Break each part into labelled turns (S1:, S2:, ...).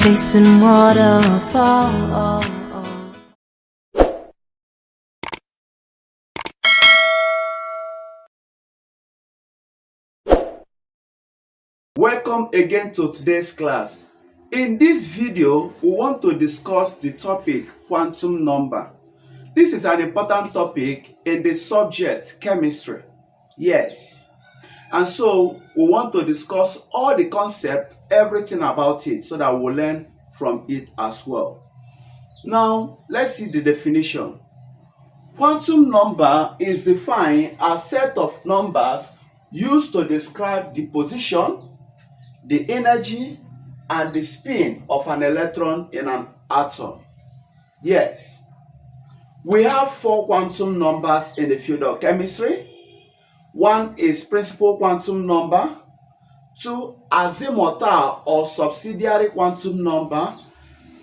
S1: chasing waterfalls.
S2: Welcome again to today's class. In this video, we want to discuss the topic quantum number. This is an important topic in the subject chemistry. Yes. And so we want to discuss all the concept, everything about it, so that we'll learn from it as well. Now, let's see the definition. Quantum number is defined as a set of numbers used to describe the position, the energy, and the spin of an electron in an atom. Yes. We have four quantum numbers in the field of chemistry. One is principal quantum number, two azimuthal or subsidiary quantum number,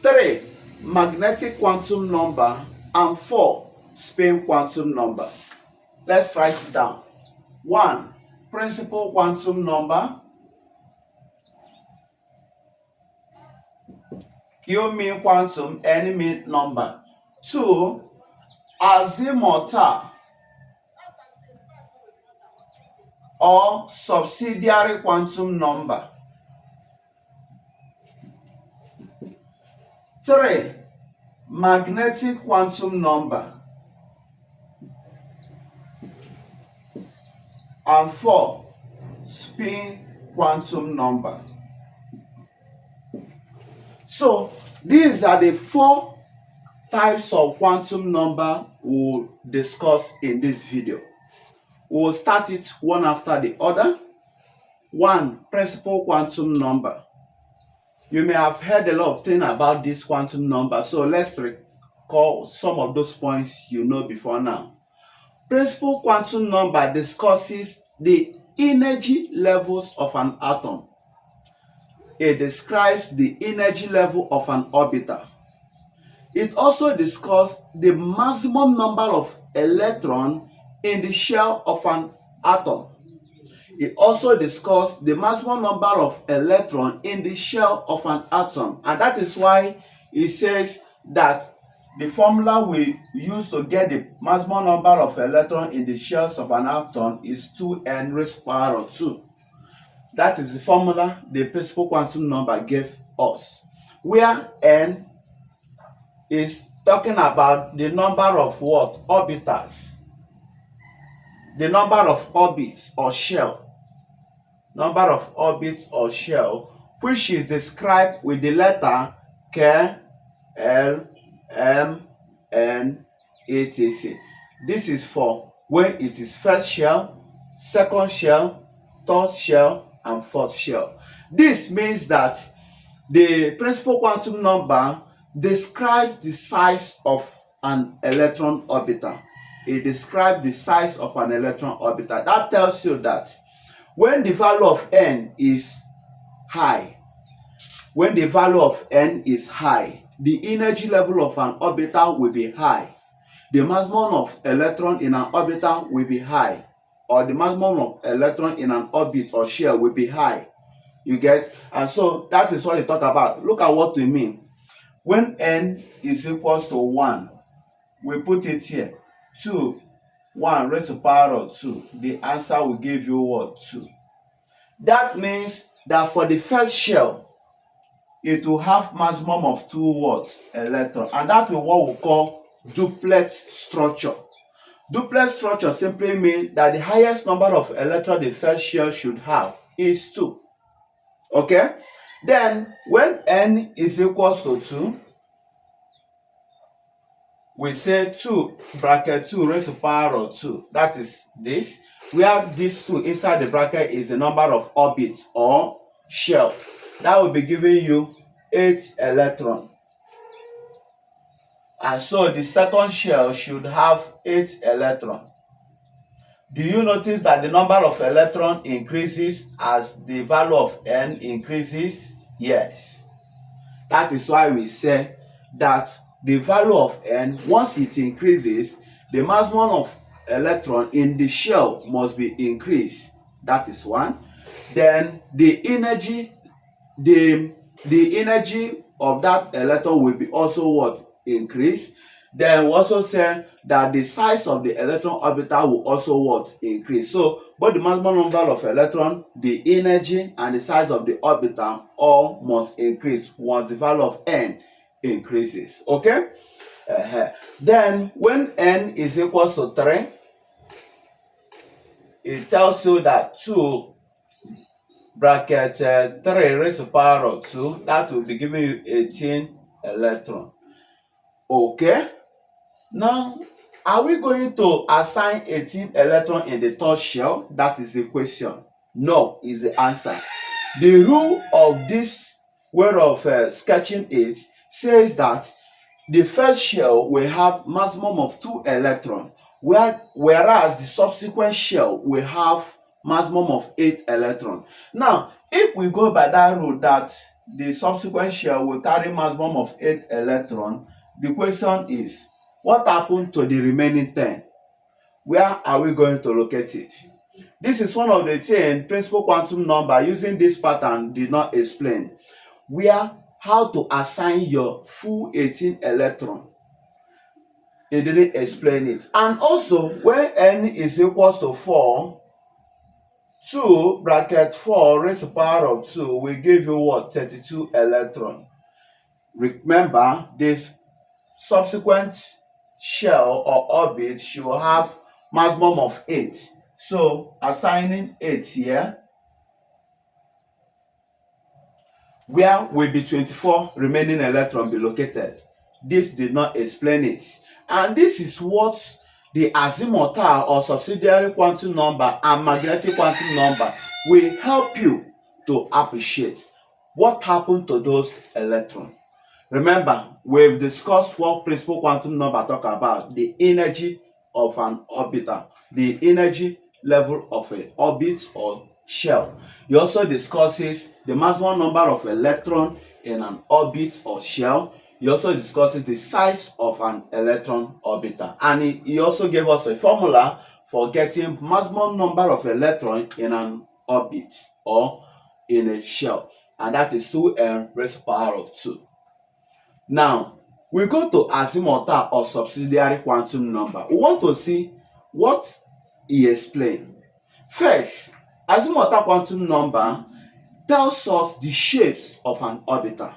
S2: three magnetic quantum number, and four spin quantum number. Let's write it down. One, principal quantum number. Q mean quantum, N mean number. Two, azimuthal or subsidiary quantum number. Three, magnetic quantum number. And four, spin quantum number. So these are the four types of quantum number we'll discuss in this video. We'll start it one after the other. One, principal quantum number. You may have heard a lot of things about this quantum number, so let's recall some of those points you know before now. Principal quantum number discusses the energy levels of an atom. It describes the energy level of an orbital. It also discusses the maximum number of electrons in the shell of an atom. It also discusses the maximum number of electrons in the shell of an atom. And that is why it says that the formula we use to get the maximum number of electrons in the shells of an atom is 2n raised to the power of 2. That is the formula the principal quantum number gave us, where n is talking about the number of what? Orbitals. The number of orbits or shell. Number of orbits or shell, which is described with the letter K, L, M, N, etc. This is for when it is first shell, second shell, third shell, and fourth shell. This means that the principal quantum number describes the size of an electron orbital. It describes the size of an electron orbital. That tells you that when the value of n is high, the energy level of an orbital will be high. The maximum of electron in an orbital will be high, or the maximum of electron in an orbit or shell will be high. You get? And so that is what you talk about. Look at what we mean. When n is equals to 1, we put it here. 2, 1 raised to the power of 2. The answer will give you what? 2. That means that for the first shell, it will have maximum of 2 what? Electrons. And that is what we call duplet structure. Duplet structure simply means that the highest number of electrons the first shell should have is 2. Okay? Then, when n is equals to 2, we say 2 bracket 2 raised to the power of 2. That is this. We have this 2 inside the bracket is the number of orbits or shell. That will be giving you 8 electrons. And so the second shell should have 8 electrons. Do you notice that the number of electrons increases as the value of n increases? Yes. That is why we say that the value of n, once it increases, the maximum of electron in the shell must be increased. That is one. Then the energy of that electron will be also what? Increase. Then we also say that the size of the electron orbital will also what? Increase. So both the maximum number of electron, the energy, and the size of the orbital all must increase once the value of n increases. Okay? Then when n is equal to 3, it tells you that 2 bracket 3 raised to the power of 2, that will be giving you 18 electron. Okay? Now, are we going to assign 18 electron in the third shell? That is the question. No is the answer. The rule of this way of sketching it says that the first shell will have maximum of 2 electrons, whereas the subsequent shell will have maximum of 8 electrons. Now, if we go by that rule that the subsequent shell will carry maximum of 8 electrons, the question is, what happened to the remaining 10? Where are we going to locate it? This is one of the things principal quantum number using this pattern did not explain. How to assign your full 18 electron. It didn't explain it. And also, when n is equal to 4, 2 bracket 4 raised to the power of 2 will give you what? 32 electron. Remember, this subsequent shell or orbit should have maximum of 8. So assigning 8 here, where will be 24 remaining electron be located? This did not explain it. And this is what the azimuthal or subsidiary quantum number and magnetic quantum number will help you to appreciate what happened to those electrons. Remember, we've discussed what principal quantum number talk about, the energy of an orbital, the energy level of an orbit or shell. He also discusses the maximum number of electrons in an orbit or shell. He also discusses the size of an electron orbital. And he also gave us a formula for getting maximum number of electrons in an orbit or in a shell. And that is 2n raised to the power of 2. Now, we go to azimuthal or subsidiary quantum number. We want to see what he explained. First, azimuthal quantum number tells us the shapes of an orbital.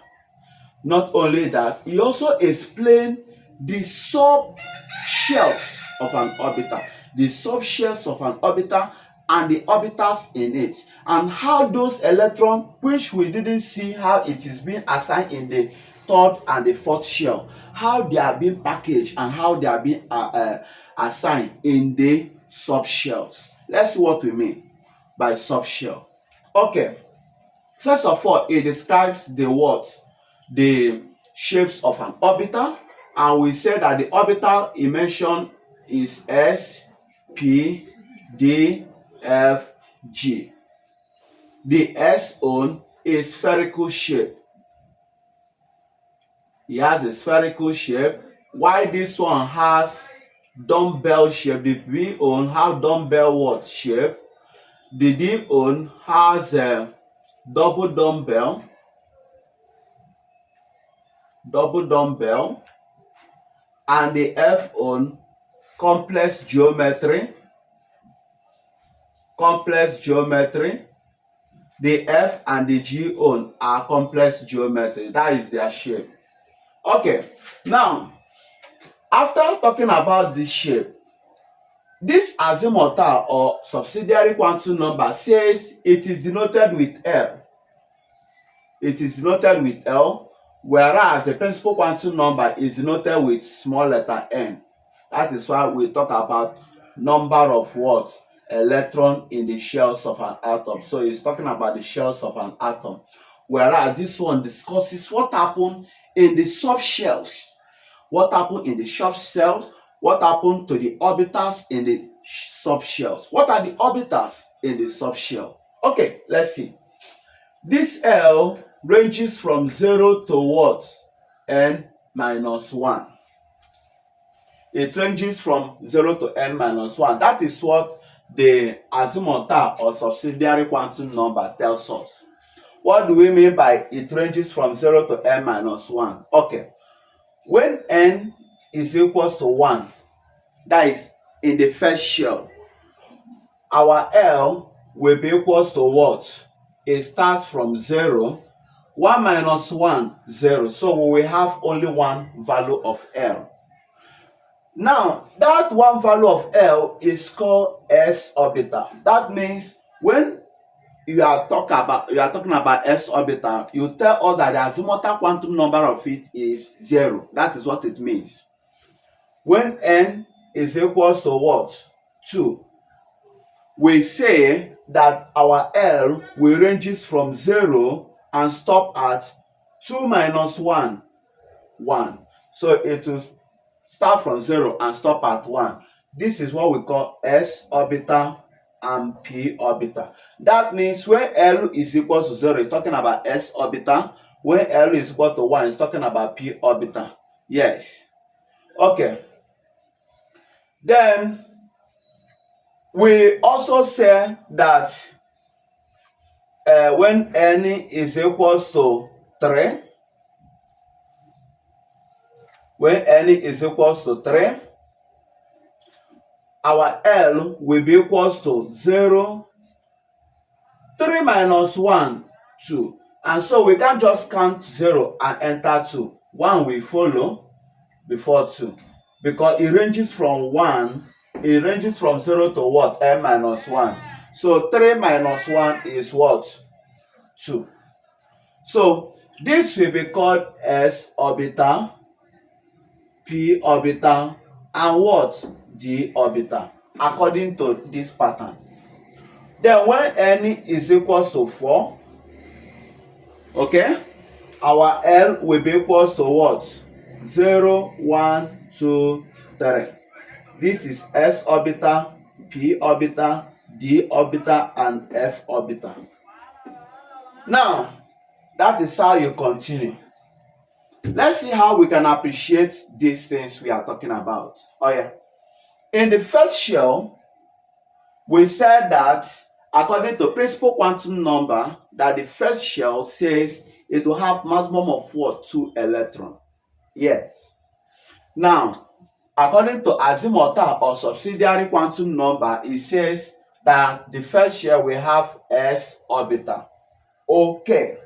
S2: Not only that, he also explained the subshells of an orbital, the subshells of an orbital and the orbitals in it, and how those electrons, which we didn't see how it is being assigned in the third and the fourth shell, how they are being packaged and how they are being assigned in the subshells. Let's see what we mean by subshell. Okay, first of all, it describes the shapes of an orbital, and we said that the orbital he mentioned is S, P, D, F, G. The S own is spherical shape. It has a spherical shape, while this one has dumbbell shape. The B own have dumbbell shape. The D own has a double dumbbell, and the F own complex geometry. The F and the G own are complex geometry. That is their shape. Okay, now after talking about this shape, this azimuthal or subsidiary quantum number says it is denoted with L. It is denoted with L, whereas the principal quantum number is denoted with small letter n. That is why we talk about number of electron in the shells of an atom. So it's talking about the shells of an atom, whereas this one discusses what happened in the subshells. What happened in the subshells? What happened to the orbitals in the subshells? What are the orbitals in the subshell? Okay, let's see. This L ranges from 0 to n minus 1. It ranges from 0 to n minus 1. That is what the azimuthal or subsidiary quantum number tells us. What do we mean by it ranges from 0 to n minus 1? Okay. When n is equals to 1, that is in the first shell, our L will be equals to what? It starts from 0. 1 minus 1, 0. So we will have only one value of L. Now, that one value of L is called s orbital. That means when you are talking about s orbital, you tell us that the azimuthal quantum number of it is 0. That is what it means. When n is equals to what? 2. We say that our L will ranges from 0 and stop at 2 minus 1, 1. So it will start from 0 and stop at 1. This is what we call s orbital and p orbital. That means when L is equal to 0, it's talking about s orbital. When L is equal to 1, it's talking about p orbital. Yes. Okay. Then we also say that when n is equals to 3, when n is equals to 3, our L will be equals to 0, 3 minus 1, 2. And so we can't just count 0 and enter 2. 1 will follow before 2. Because it ranges from 0 to what? n minus 1. So 3 minus 1 is what? 2. So this will be called s orbital, p orbital, and what? D orbital, according to this pattern. Then when n is equals to 4, okay, our L will be equals to what? 0, 1, 2, 3. This is s orbital, p orbital, d orbital, and f orbital. Now, that is how you continue. Let's see how we can appreciate these things we are talking about. Oh yeah. In the first shell, we said that according to principal quantum number, that the first shell says it will have maximum of what? 2 electrons. Yes. Now, according to azimuthal or subsidiary quantum number, it says that the first shell will have s orbital. Okay.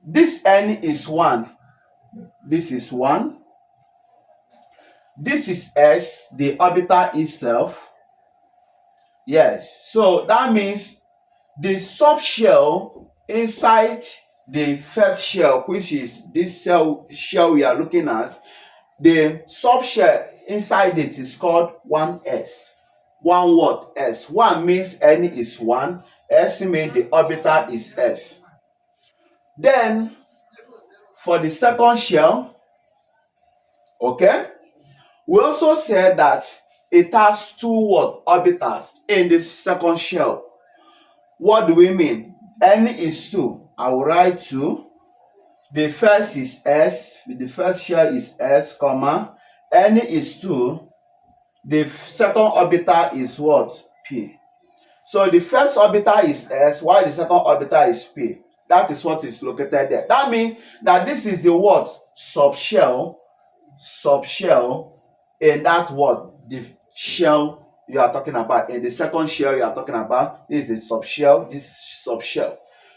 S2: This n is 1. This is 1. This is s, the orbital itself. Yes. So that means the subshell inside the first shell, which is this shell we are looking at, the subshell inside it is called 1s. 1 what? S. 1 means n is 1. S means the orbital is s. Then for the second shell, okay, we also said that it has 2 what? Orbitals in the second shell. What do we mean? N is 2. I will write 2. The first is s. The first shell is s, comma. N is 2. The second orbital is what? P. So the first orbital is s, while the second orbital is p. That is what is located there. That means that this is the what? Subshell in that what? The shell you are talking about. In the second shell you are talking about, this is subshell, this is subshell.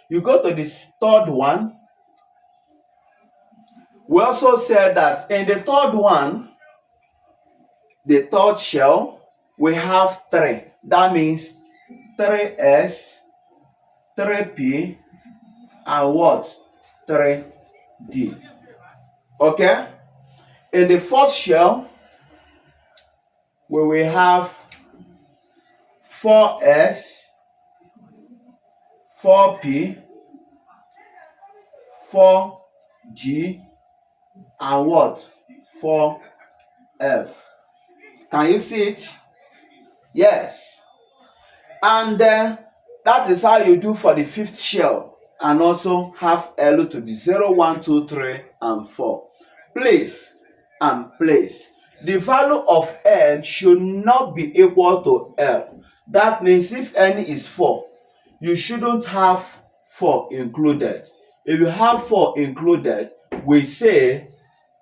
S2: You go to this third one. We also said that in the third one, the third shell, we have 3. That means 3s, 3p, and what? 3d. Okay? In the first shell, we will have 4s, 4p, 4g, and what? 4f. Can you see it? Yes. And that is how you do for the fifth shell, and also have L to be 0, 1, 2, 3, and 4. Place and place. The value of n should not be equal to L. That means if n is 4, you shouldn't have 4 included. If you have 4 included, we say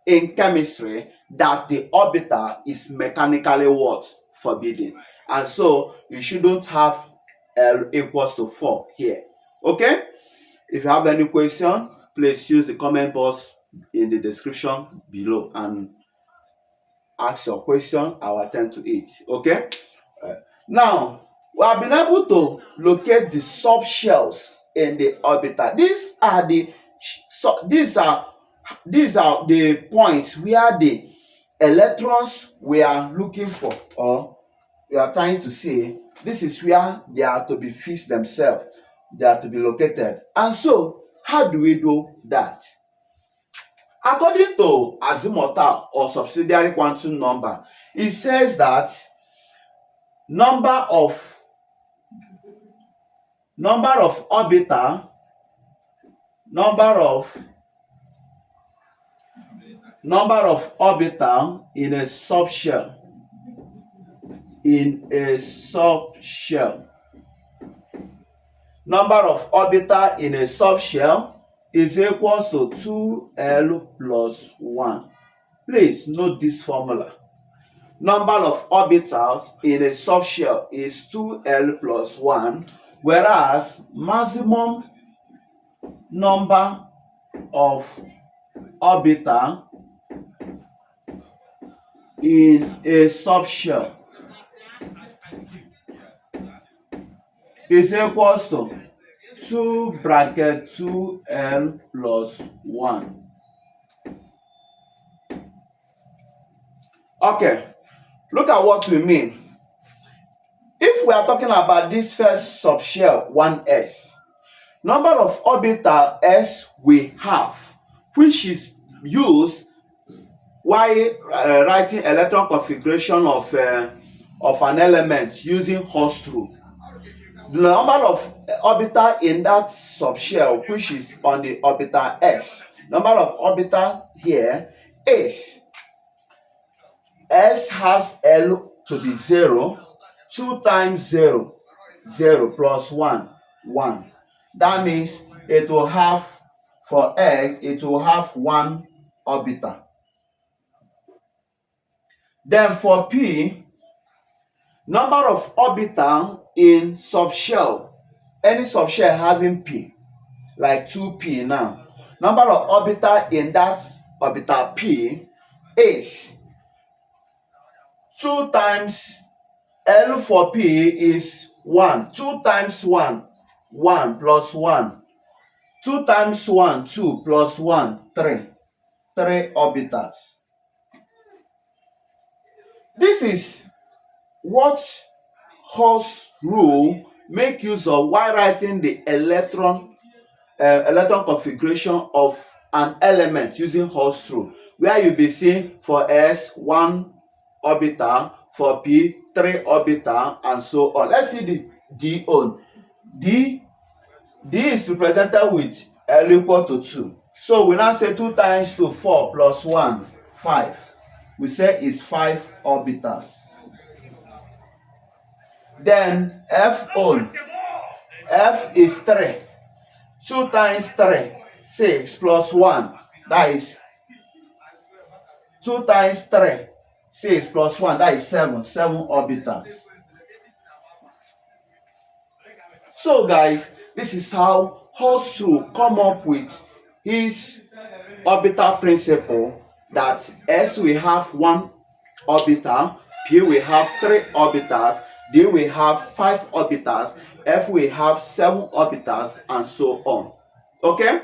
S2: in chemistry that the orbital is mechanically what? Forbidden. And so you shouldn't have L equals to 4 here. Okay? If you have any question, please use the comment box in the description below and ask your question. I will attend to it. Okay? Now, we have been able to locate the subshells in the orbital. These are the points where the electrons we are looking for, or we are trying to see. This is where they are to be fixed themselves. They are to be located. And so, how do we do that? According to azimuthal or subsidiary quantum number, it says that number of orbital in a subshell number of orbital in a subshell is equals to 2L plus 1. Please note this formula. Number of orbitals in a subshell is 2L plus 1, whereas maximum number of orbital in a subshell is equals to 2 bracket 2L plus 1. Okay, look at what we mean. If we are talking about this first subshell 1s, number of orbital s we have, which is used while writing electron configuration of an element using Hall's rule. The number of orbital in that subshell, which is on the orbital s, number of orbital here is s has L to be 0, 2 times 0, 0 plus 1, 1. That means it will have, for X, it will have 1 orbital. Then for P, number of orbital in subshell, any subshell having P, like 2P now, number of orbital in that orbital P is 2 times L for P is 1. 2 times 1, 1 plus 1. 2 times 1, 2 plus 1, 3. 3 orbitals. This is what Hall's rule make use of while writing the electron configuration of an element using Hall's rule, where you be seeing for S 1 orbital, for P 3 orbital, and so on. Let's see the D on. D is represented with L equal to 2. So we now say 2 times 2, 4 plus 1, 5. We say it's 5 orbitals. Then F on. F is 3. 2 times 3, 6 plus 1. That is 2 times 3, 6 plus 1. That is 7. 7 orbitals. So guys, this is how Hall's rule come up with his orbital principle, that S will have 1 orbital, P will have 3 orbitals, D will have 5 orbitals, F will have 7 orbitals, and so on. Okay?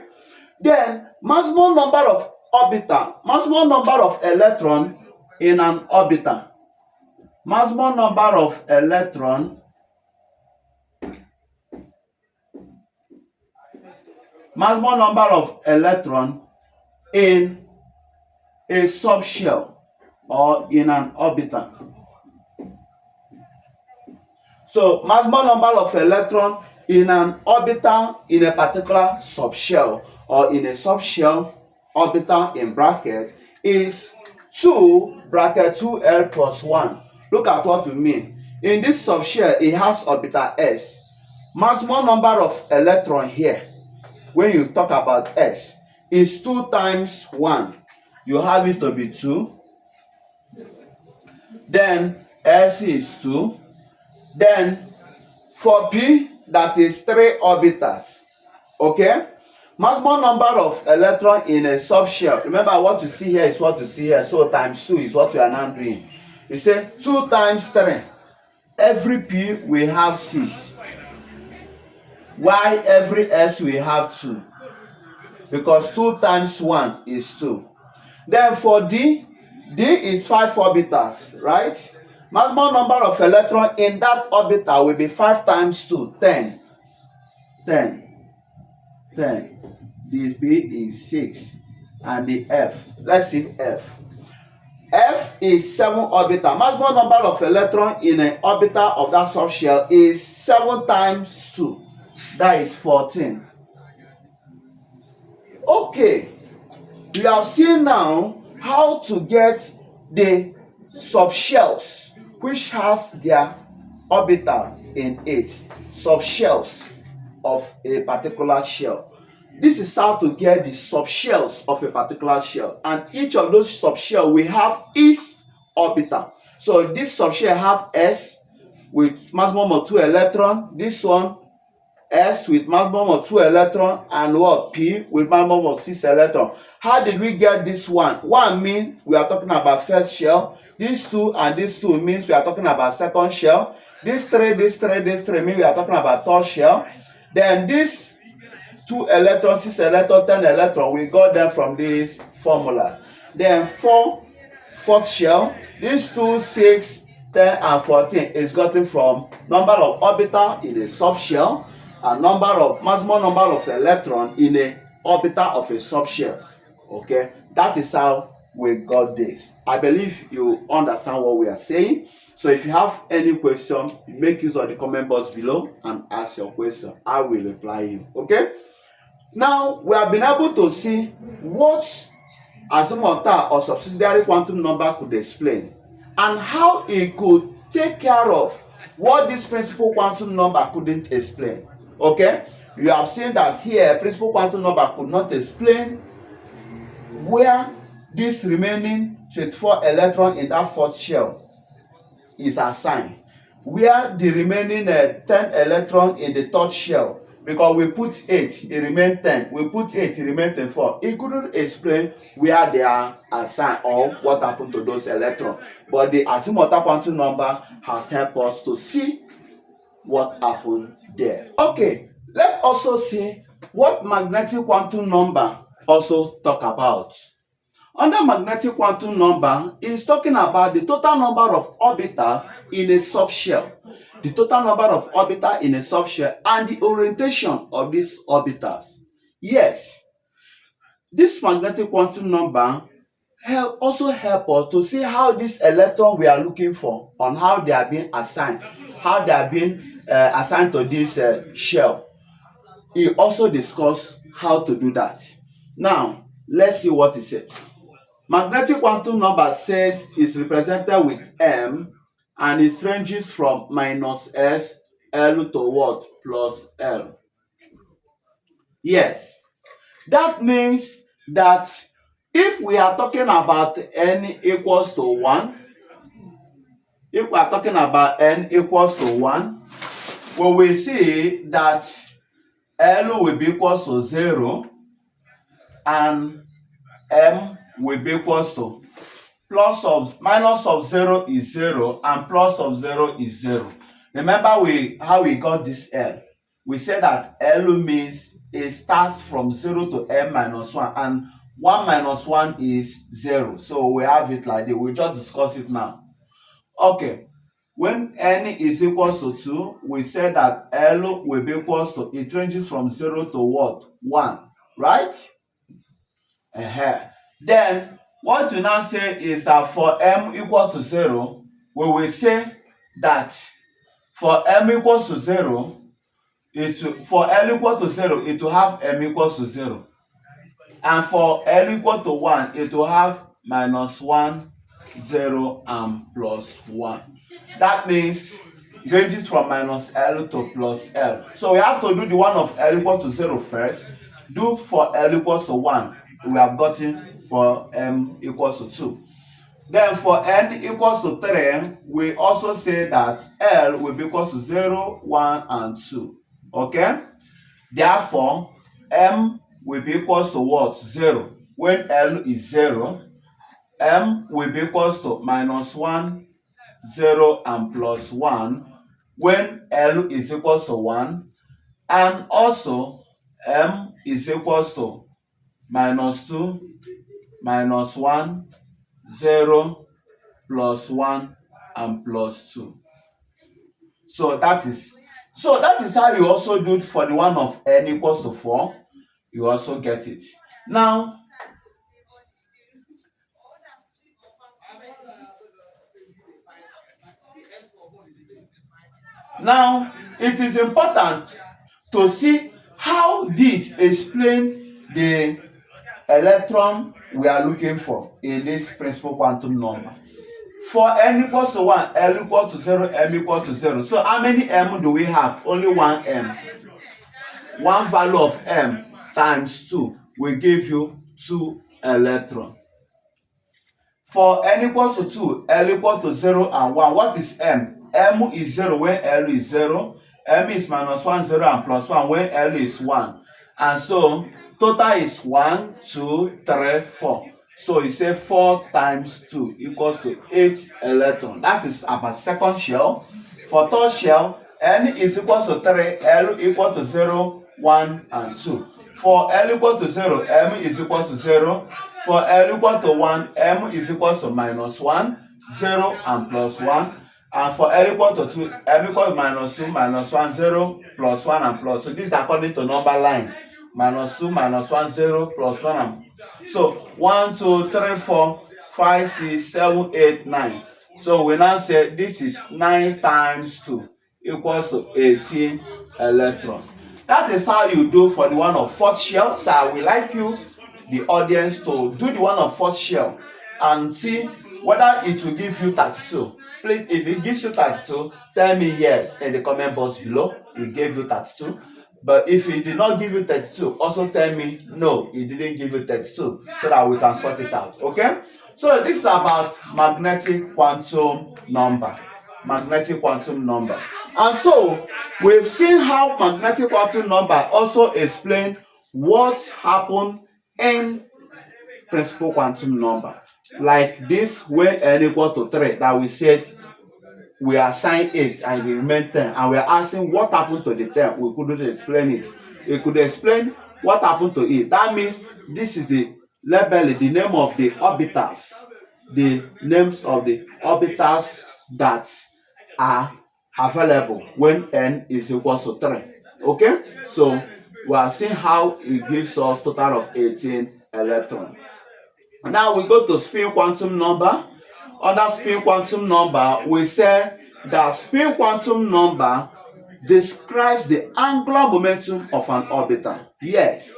S2: Then maximum number of orbital, maximum number of electron in an orbital. Maximum number of electron in a subshell or in an orbital. So maximum number of electron in an orbital in a particular subshell or in a subshell orbital in bracket is 2 bracket 2L plus 1. Look at what we mean. In this subshell, it has orbital S. Maximum number of electron here when you talk about S is 2 times 1. You have it to be 2. Then S is 2. Then for P, that is 3 orbitals. Okay? Maximum number of electrons in a subshell. Remember, what you see here is what you see here. So times 2 is what we are now doing. You say 2 times 3. Every P we have 6. Why every S we have 2? Because 2 times 1 is 2. Then for D is 5 orbitals, right? Maximum number of electrons in that orbital will be 5 times 2, 10. 10. 10. The B is 6. And the F, let's see F. F is 7 orbital. Maximum number of electrons in an orbital of that subshell is 7 times 2. That is 14. Okay. We have seen now how to get the subshells which has their orbital in it. Subshells of a particular shell. This is how to get the subshells of a particular shell, and each of those subshells will have its orbital. So this subshell have S with maximum of 2 electrons. This one S with maximum of 2 electrons, and what? P with maximum of 6 electrons. How did we get this one? One means we are talking about first shell. These 2 and these 2 means we are talking about second shell. This 3 means we are talking about third shell. Then this 2 electrons, 6 electrons, 10 electrons, we got them from this formula. Then fourth shell, these 2, 6, 10 and 14 is gotten from number of orbital in a subshell and maximum number of electron in a orbital of a subshell. Okay, that is how we got this. I believe you understand what we are saying. So if you have any question, make use of the comment box below and ask your question. I will reply you. Okay. Now we have been able to see what azimuthal or subsidiary quantum number could explain and how it could take care of what this principal quantum number couldn't explain. Okay, you have seen that here principal quantum number could not explain where this remaining 24 electron in that fourth shell is assigned, where the remaining 10 electron in the third shell, because we put 8, it remained 10. We put 8, it remained 24. It couldn't explain where they are assigned or what happened to those electrons. But the azimuthal quantum number has helped us to see what happened there. Okay, let's also see what magnetic quantum number also talk about. Under magnetic quantum number is talking about the total number of orbitals in a subshell. The total number of orbitals in a subshell and the orientation of these orbitals. Yes, this magnetic quantum number also help us to see how this electron we are looking for, on how they are being assigned, how they are being assigned to this shell. It also discuss how to do that. Now, let's see what it says. Magnetic quantum number says is represented with M, and it ranges from -S, L to what? Plus L. Yes, that means that if we are talking about n equals to 1, if we are talking about n equals to 1, we will see that L will be equals to 0 and M will be equals to minus of 0 is 0 and plus of 0 is 0. Remember how we got this L. We said that L means it starts from 0 to n minus 1, and 1 minus 1 is 0. So we have it like this. We'll just discuss it now. Okay. When n is equals to 2, we said that L will be equals to, it ranges from 0 to what? 1. Right? Then what we now say is that for m equal to 0, we will say that for m equals to 0, for L equal to 0, it will have m equals to 0. And for L equal to 1, it will have -1, 0, and +1. That means it ranges from -L to +L. So we have to do the one of L equal to 0 first. do for L equals to 1, we have gotten for M equals to 2. Then for N equals to 3, we also say that L will be equals to 0, 1, and 2. Okay? Therefore, M will be equals to what? 0. When L is 0, M will be equals to minus 1, 0, and plus 1 when L is equals to 1, and also M is equals to minus 2, minus 1, 0, plus 1, and plus 2. So that is how you also do it for the one of N equals to 4. You also get it. Now, it is important to see how this explains the electron we are looking for in this principal quantum number. For N equals to 1, L equals to 0, M equals to 0. So how many M do we have? Only one M. One value of M times 2 will give you 2 electrons. For N equals to 2, L equals to 0 and 1. What is M? M is 0 when L is 0. M is minus 1, 0, and plus 1 when L is 1. And so total is 1, 2, 3, 4. So you say 4 times 2 equals to 8 electrons. That is about second shell. For third shell, N is equal to 3, L equal to 0, 1, and 2. For L equal to 0, M is equal to 0. For L equal to 1, M is equal to minus 1, 0, and plus 1. And for L equal to 2, M equal to minus 2, minus 1, 0, plus 1, and plus. So this is according to number line. Minus 2, minus 1, 0, plus 1, and so 1, 2, 3, 4, 5, 6, 7, 8, 9. So we now say this is 9 times 2 equals to 18 electrons. That is how you do for the one of fourth shell. So I would like you, the audience, to do the one of fourth shell and see whether it will give you 32. Please, if it gives you 32, tell me yes in the comment box below. It gave you 32. But if it did not give you 32, also tell me no, it didn't give you 32, so that we can sort it out. Okay? So this is about magnetic quantum number. Magnetic quantum number. And so we've seen how magnetic quantum number also explains what happened in principal quantum number. Like this, when N equal to 3, that we said we assign 8 and we remain 10, and we are asking what happened to the 10. We couldn't explain it. We could explain what happened to it. That means this is the label, the name of the orbitals, the names of the orbitals that are available when N is equal to 3. Okay, so we are seeing how it gives us total of 18 electrons. Now we go to spin quantum number. Under spin quantum number, we say that spin quantum number describes the angular momentum of an orbital. Yes,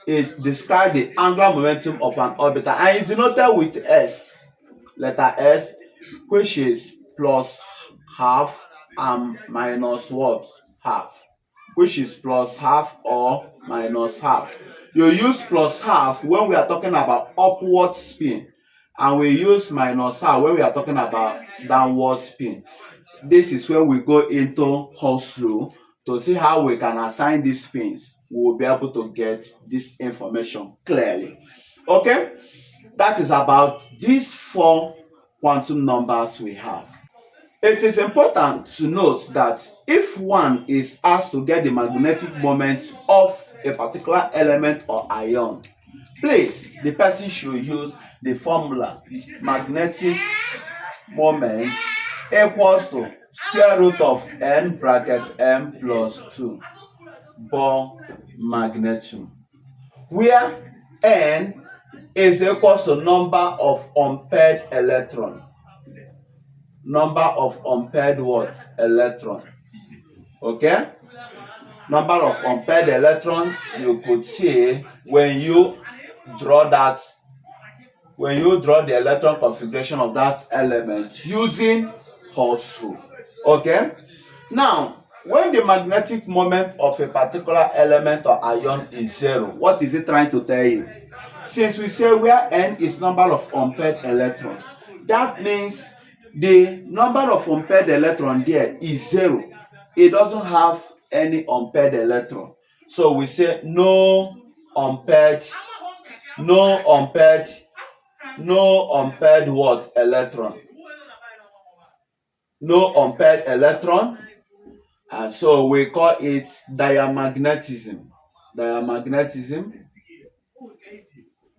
S2: it describes the angular momentum of an orbital, and it's denoted with S, letter S, which is plus half and minus what? Half, which is plus half or minus half. You use plus half when we are talking about upward spin, and we use minus half when we are talking about downward spin. This is where we go into Hall's rule to see how we can assign these spins. We will be able to get this information clearly. Okay, that is about these 4 quantum numbers we have. It is important to note that if one is asked to get the magnetic moment of a particular element or ion, please, the person should use the formula magnetic moment equals to square root of n bracket m plus 2 Bohr magnitude, where n is equal to number of unpaired electron. Number of unpaired what? Electron. Okay? Number of unpaired electron, you could see when you draw the electron configuration of that element using Hall's rule. Okay? Now, when the magnetic moment of a particular element or ion is 0, what is it trying to tell you? Since we say where n is number of unpaired electron, that means the number of unpaired electron there is 0. It doesn't have any unpaired electron. So we say no unpaired what? Electron. No unpaired electron. And so we call it diamagnetism.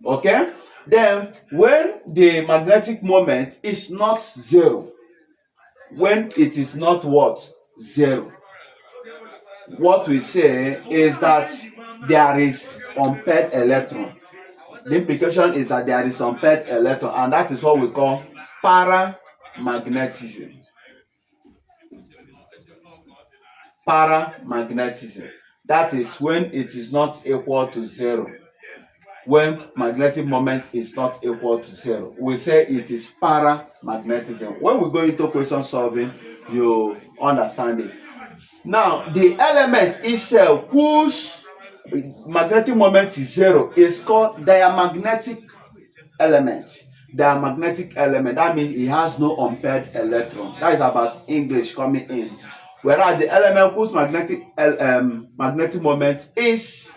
S2: Okay? Then when the magnetic moment is not 0, when it is not what? 0, what we say is that there is unpaired electron. The implication is that there is unpaired electron, and that is what we call paramagnetism. Paramagnetism. That is when it is not equal to 0. When magnetic moment is not equal to 0, we say it is paramagnetism. When we go into question solving, you understand it. Now, the element itself whose magnetic moment is 0 is called diamagnetic element. Diamagnetic element, that means it has no unpaired electron. That is about English coming in. Whereas the element whose magnetic moment is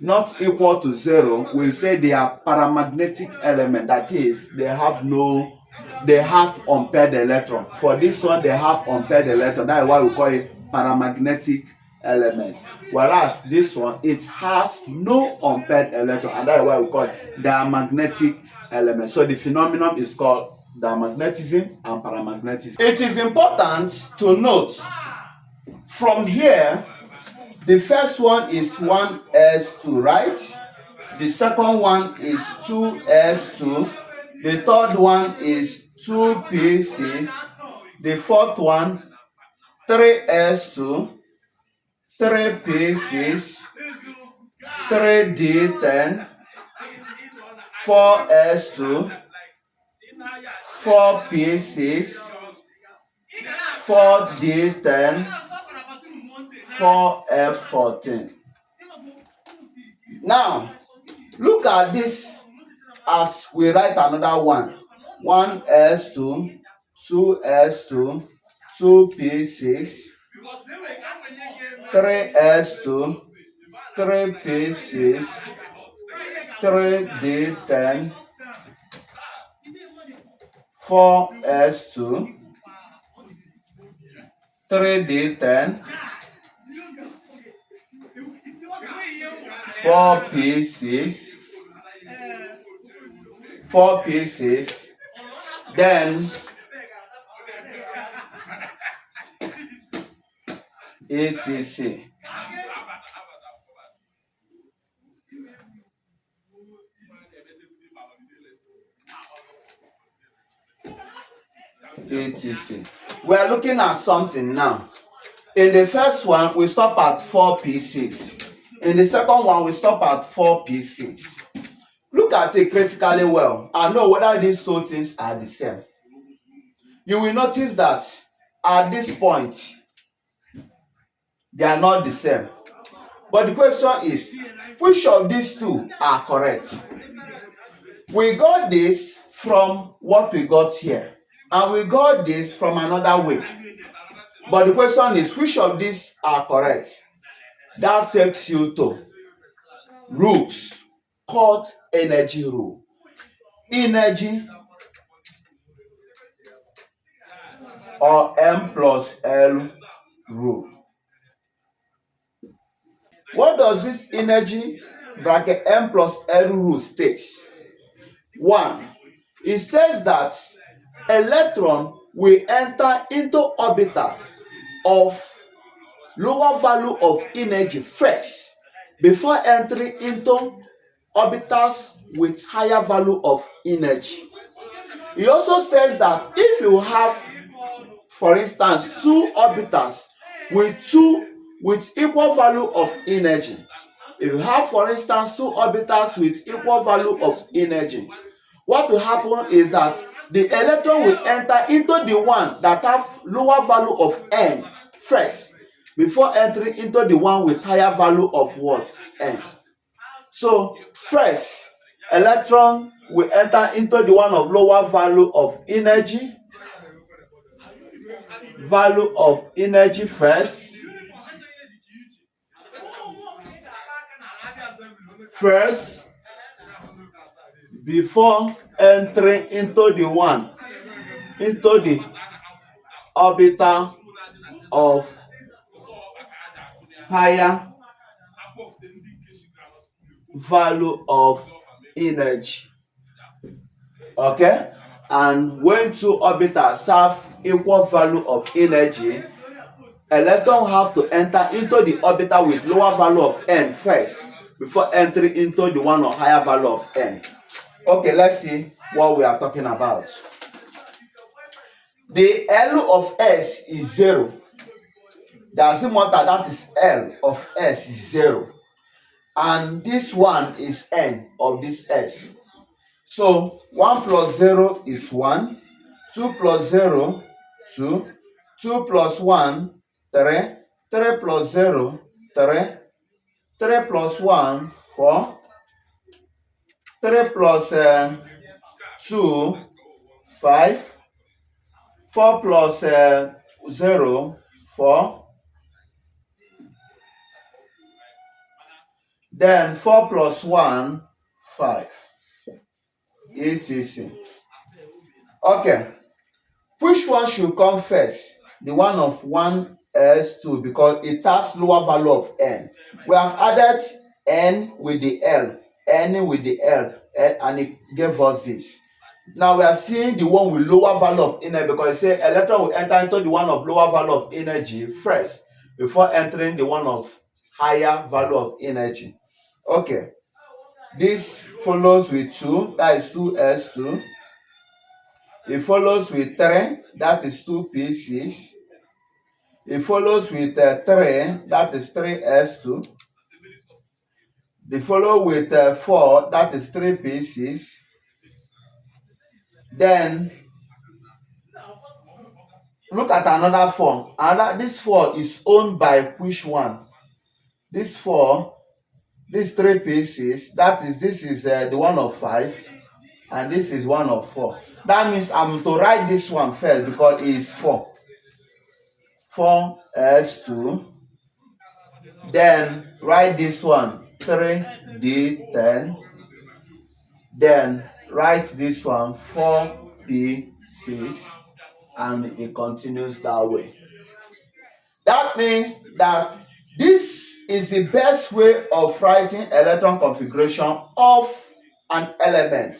S2: not equal to 0, we say they are paramagnetic element. That is, they have unpaired electron. For this one, they have unpaired electron. That is why we call it paramagnetic element. Whereas this one, it has no unpaired electron, and that is why we call it diamagnetic element. So the phenomenon is called diamagnetism and paramagnetism. It is important to note from here, the first one is 1s2, right? The second one is 2s2. The third one is 2p6. The fourth one, 3s2, 3p6, 3d10, 4s2, 4p6, 4d10, 4f14. Now, look at this as we write another one. 1s2, 2s2, 2p6, 3s2, 3p6, 3d10, 4s2, 3d10, 4p6, 4p6, then etc. etc. We are looking at something now. In the first one, we stop at 4p6. In the second one, we stop at 4p6. Look at it critically well and know whether these two things are the same. You will notice that at this point, they are not the same. But the question is, which of these two are correct? We got this from what we got here, and we got this from another way. But the question is, which of these are correct? That takes you to rules called energy rule. Energy or M plus L rule. What does this energy bracket M plus L rule states? 1. It states that electron will enter into orbitals of lower value of energy first before entering into orbitals with higher value of energy. It also says that if you have, for instance, two orbitals with equal value of energy, if you have, for instance, two orbitals with equal value of energy, what will happen is that the electron will enter into the one that have lower value of n first before entering into the one with higher value of what? N. So first, electron will enter into the one of lower value of energy. Value of energy first. First, before entering into the one, into the orbital of higher value of energy. Okay? And when two orbitals have equal value of energy, electron have to enter into the orbital with lower value of n first before entering into the one of higher value of n. Okay, let's see what we are talking about. The L of S is 0. The azimuth that is L of S is 0. And this one is N of this S. So 1 plus 0 is 1. 2 plus 0, 2. 2 plus 1, 3. 3 plus 0, 3. 3 plus 1, 4. 3 plus 2, 5. 4 plus 0, 4. Then 4 plus 1, 5. etc. Okay. Which one should come first? The one of 1s2 because it has lower value of n. We have added n with the L, n with the L, and it gave us this. Now we are seeing the one with lower value of energy because it says electron will enter into the one of lower value of energy first before entering the one of higher value of energy. Okay. This follows with 2, that is 2s2. It follows with 3, that is 2p6. It follows with 3, that is 3s2. They follow with 4, that is 3p6. Then look at another 4. This 4 is owned by which one? This 4, this 3p6, this is the one of 5, and this is one of 4. That means I'm to write this one first because it is 4. 4s2. Then write this one 3d10. Then write this one 4p6, and it continues that way. That means that this is the best way of writing electron configuration of an element.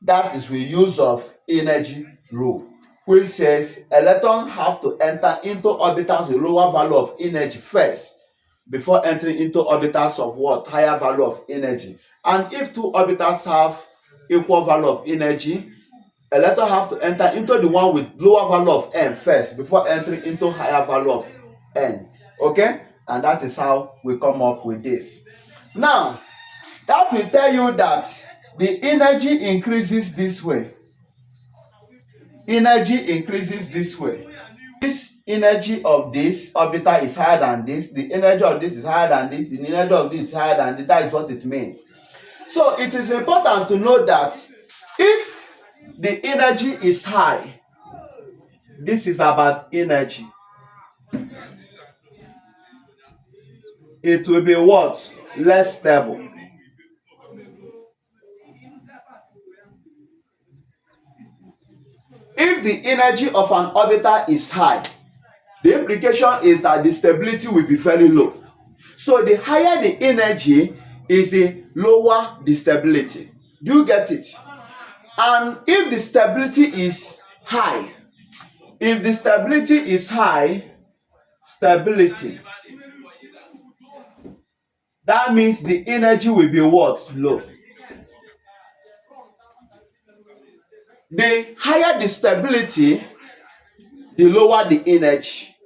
S2: That is with use of energy rule, which says electrons have to enter into orbitals with lower value of energy first before entering into orbitals of what? Higher value of energy. And if two orbitals have equal value of energy, electrons have to enter into the one with lower value of n first before entering into higher value of n. Okay? And that is how we come up with this. Now, that will tell you that the energy increases this way. Energy increases this way. This energy of this orbital is higher than this. The energy of this is higher than this. The energy of this is higher than this. That is what it means. So it is important to know that if the energy is high, this is about energy. It will be what? Less stable. If the energy of an orbital is high, the implication is that the stability will be very low. So the higher the energy is, the lower the stability. Do you get it? And if the stability is high, that means the energy will be what? Low. The higher the stability, the lower the energy.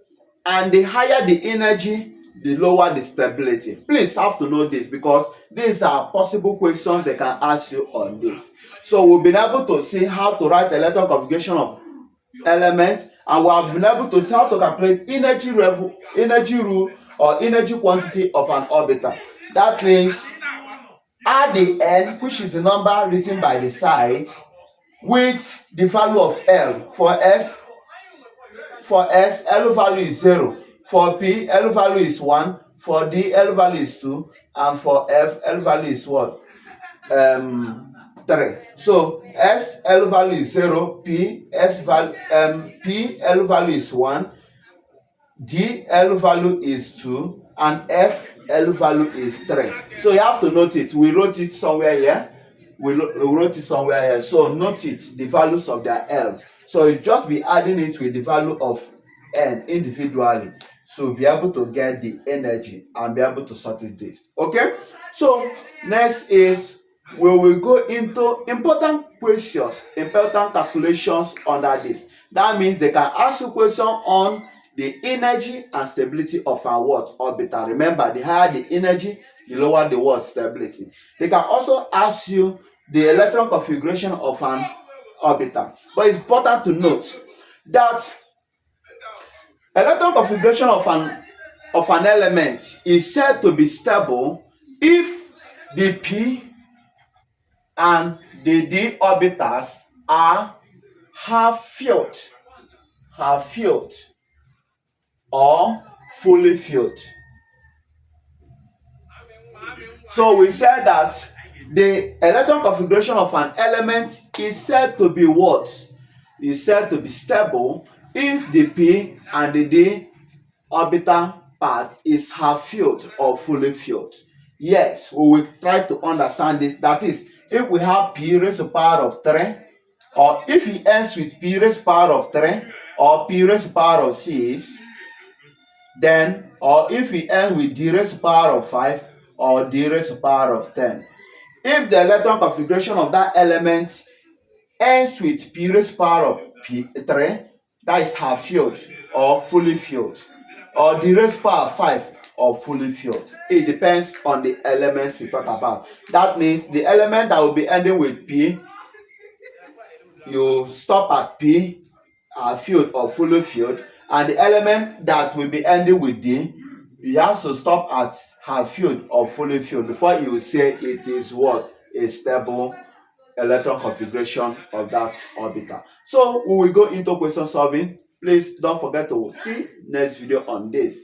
S2: And the higher the energy, the lower the stability. Please have to know this because these are possible questions they can ask you on this. So we've been able to see how to write electron configuration of elements And we have been able to see how to calculate energy rule or energy quantity of an orbital. That means add the n, which is the number written by the side, with the value of L. For S, L value is 0. For P, L value is 1. For D, L value is 2. And for F, L value is what? 3. So S, L value is 0. P, L value is 1. D, L value is 2. And F, L value is 3. So you have to note it. We wrote it somewhere here. We wrote it somewhere here. So note it, the values of their L. So you just be adding it with the value of N individually to be able to get the energy and be able to sort it this. Okay? So next is we will go into important questions, important calculations under this. That means they can ask you question on the energy and stability of an orbital. Remember, the higher the energy, the lower the stability. They can also ask you the electron configuration of an orbital. But it's important to note that electron configuration of an element is said to be stable if the p and the d orbitals are half-filled or fully filled. So we said that the electron configuration of an element is said to be what? Is said to be stable if the p and the d orbital part is half-filled or fully filled. Yes, we will try to understand it. That is, if we have p raised to the power of 3, or if it ends with p raised to the power of 3 or p raised to the power of 6, then, or if it ends with d raised to the power of 5 or d raised to the power of 10. If the electron configuration of that element ends with p raised to the power of 3, that is half-filled or fully filled, or d raised to the power of 5 or fully filled. It depends on the element we talk about. That means the element that will be ending with p, you stop at p, filled or fully filled, and the element that will be ending with d, you have to stop at half-filled or fully filled before you say it is what? A stable electron configuration of that orbital. So we will go into question solving. Please don't forget to see next video on this.